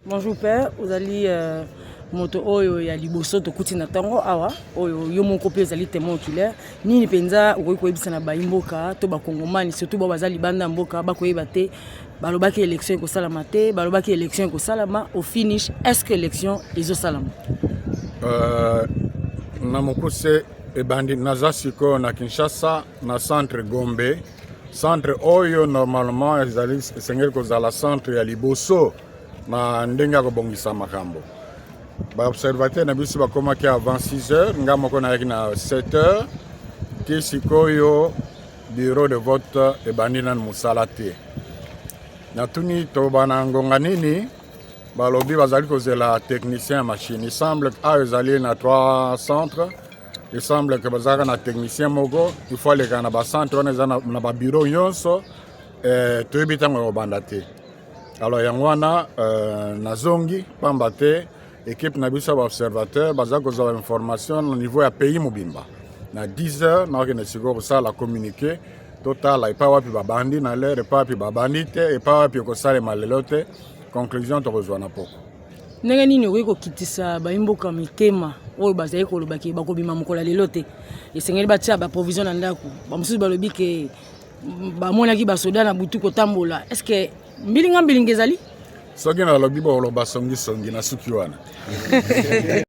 Bonjour père, vous allez moto oyo ya liboso to kuti na tango awa oyo yo moko pe ezali témoin oculaire nini penza okoki koyebisa na baimboka to bakongomani surtout bao baza libanda mboka bakoyeba te balobaki élection ekosalama te balobaki élection ekosalama au finish est-ce que élection ezosalama na mokuse ebandi naza sikoyo na Kinshasa na centre Gombe centre oyo normalement ezali esengeli kozala centre ya liboso na ndenge ya kobongisa makambo baobservateur na biso bakomaki avant 6 heures nga moko nayaki na 7 heures ti sikoyo bureau de vote ebandi nanu mosala te natuni tobana ngonga nini balobi bazali kozela technicien ya machine il semble ayo ezali na 3 centres il semble que bazalaka na technicien moko il faut aleka na bacentre wana eza na babureau nyonso toyebi ntango ekobanda te alors yango wana nazongi pamba te équipe na biso ya baobservateur baza kozwa information na niveau ya pays mobimba na 10 heures naokende sikoyo kosala communiqué totala epai wapi babandi na lere epai wapi babandi te epai wapi ekosalema lelo te conclusion tokozwa na poko ndenge nini okoki kokitisa baimboka mitema oyo bazali kolobaki bakobima mokolo lelo te esengeli batia baprovision na ndako bamosusu balobi ke bamonaki basoda na butu kotambola est ce que mbilinga ezali soki nalobi boloba songisongi na suki wana